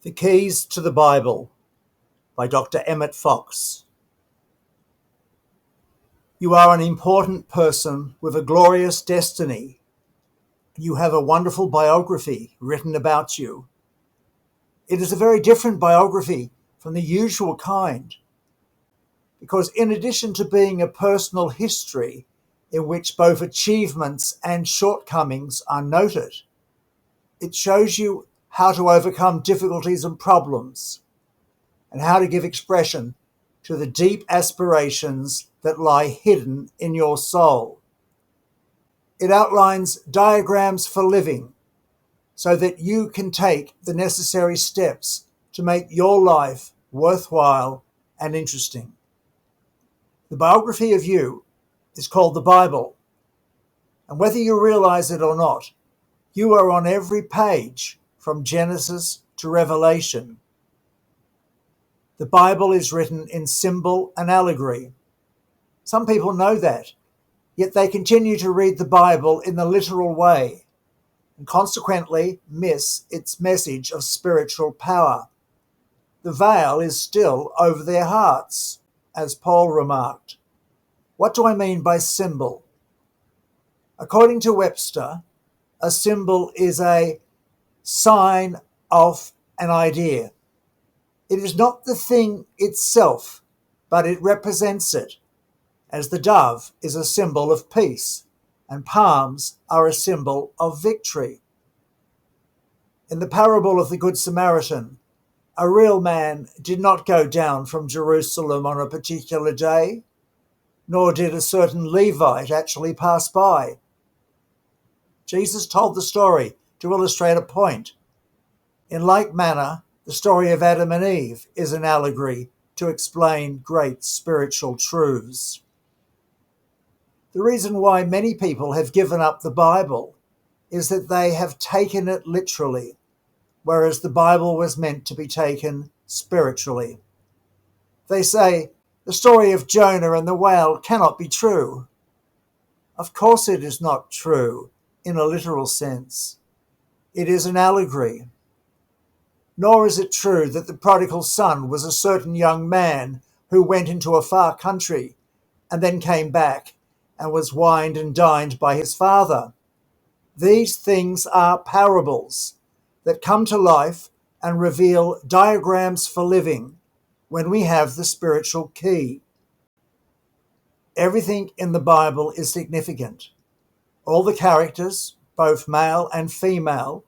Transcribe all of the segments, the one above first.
The Keys to the Bible by Dr Emmet Fox. You are an important person with a glorious destiny. You have a wonderful biography written about you. It is a very different biography from the usual kind, because in addition to being a personal history in which both achievements and shortcomings are noted, it shows you how to overcome difficulties and problems, and how to give expression to the deep aspirations that lie hidden in your soul. It outlines diagrams for living so that you can take the necessary steps to make your life worthwhile and interesting. The biography of you is called the Bible, and whether you realize it or not, you are on every page from Genesis to Revelation. The Bible is written in symbol and allegory. Some people know that, yet they continue to read the Bible in the literal way and consequently miss its message of spiritual power. The veil is still over their hearts, as Paul remarked. What do I mean by symbol? According to Webster, a symbol is a sign of an idea. It is not the thing itself, but it represents it, as the dove is a symbol of peace and palms are a symbol of victory. In the parable of the Good Samaritan, a real man did not go down from Jerusalem on a particular day, nor did a certain Levite actually pass by. Jesus told the story to illustrate a point. In like manner, the story of Adam and Eve is an allegory to explain great spiritual truths. The reason why many people have given up the Bible is that they have taken it literally, whereas the Bible was meant to be taken spiritually. They say, the story of Jonah and the whale cannot be true. Of course it is not true in a literal sense. It is an allegory. Nor is it true that the prodigal son was a certain young man who went into a far country and then came back and was wined and dined by his father. These things are parables that come to life and reveal diagrams for living when we have the spiritual key. Everything in the Bible is significant. All the characters, both male and female,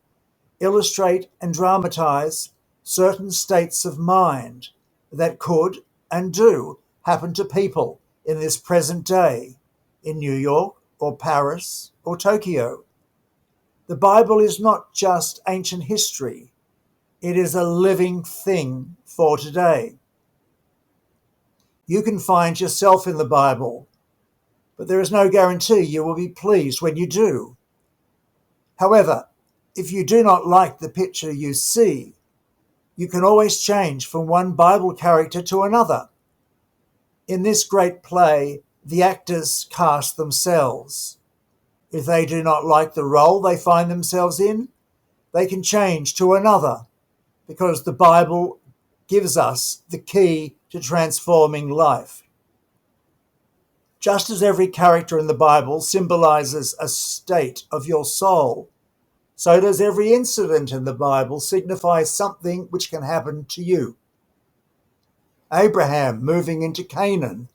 illustrate and dramatize certain states of mind that could and do happen to people in this present day in New York or Paris or Tokyo. The Bible is not just ancient history. It is a living thing for today. You can find yourself in the Bible, but there is no guarantee you will be pleased when you do. However, if you do not like the picture you see, you can always change from one Bible character to another. In this great play, the actors cast themselves. If they do not like the role they find themselves in, they can change to another, because the Bible gives us the key to transforming life. Just as every character in the Bible symbolizes a state of your soul, so does every incident in the Bible signify something which can happen to you. Abraham moving into Canaan,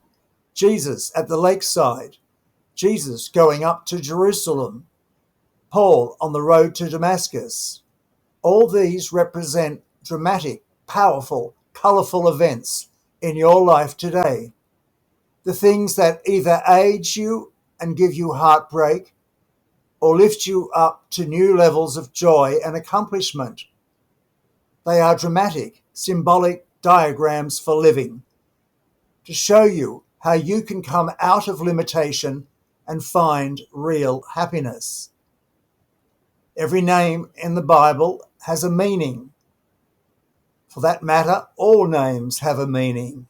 Jesus at the lakeside, Jesus going up to Jerusalem, Paul on the road to Damascus. All these represent dramatic, powerful, colourful events in your life today. The things that either age you and give you heartbreak, or lift you up to new levels of joy and accomplishment. They are dramatic, symbolic diagrams for living, to show you how you can come out of limitation and find real happiness. Every name in the Bible has a meaning. For that matter, all names have a meaning.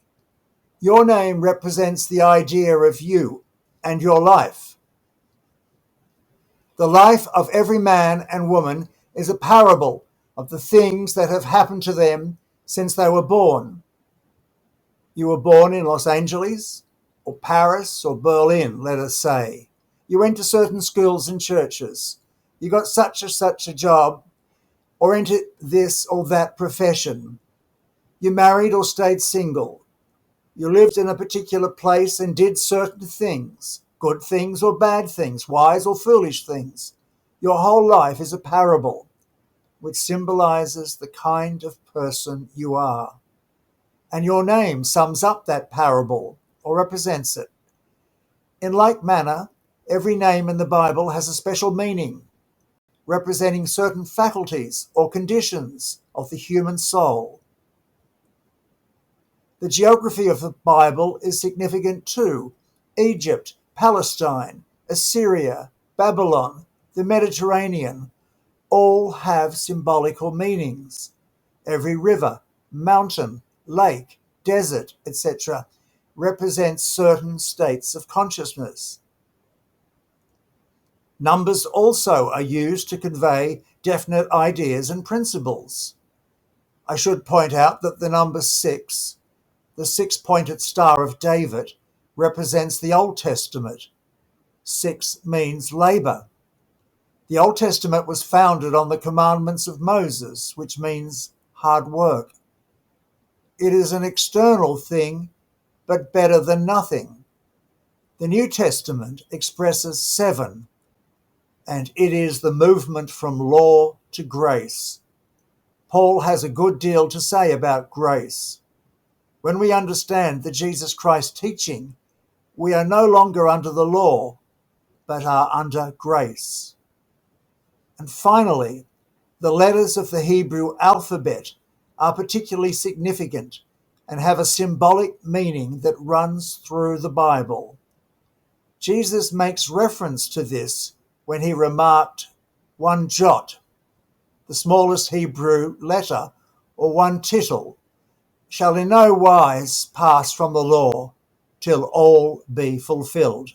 Your name represents the idea of you and your life. The life of every man and woman is a parable of the things that have happened to them since they were born. You were born in Los Angeles or Paris or Berlin, let us say. You went to certain schools and churches. You got such a job or into this or that profession. You married or stayed single. You lived in a particular place and did certain things, good things or bad things, wise or foolish things. Your whole life is a parable which symbolizes the kind of person you are. And your name sums up that parable or represents it. In like manner, every name in the Bible has a special meaning, representing certain faculties or conditions of the human soul. The geography of the Bible is significant too. Egypt, Palestine, Assyria, Babylon, the Mediterranean, all have symbolical meanings. Every river, mountain, lake, desert, etc., represents certain states of consciousness. Numbers also are used to convey definite ideas and principles. I should point out that the number 6, the six-pointed star of David, represents the Old Testament. 6 means labor. The Old Testament was founded on the commandments of Moses, which means hard work. It is an external thing, but better than nothing. The New Testament expresses 7, and it is the movement from law to grace. Paul has a good deal to say about grace. When we understand the Jesus Christ teaching, we are no longer under the law, but are under grace. And finally, the letters of the Hebrew alphabet are particularly significant and have a symbolic meaning that runs through the Bible. Jesus makes reference to this when he remarked, one jot, the smallest Hebrew letter, or one tittle, shall in no wise pass from the law till all be fulfilled.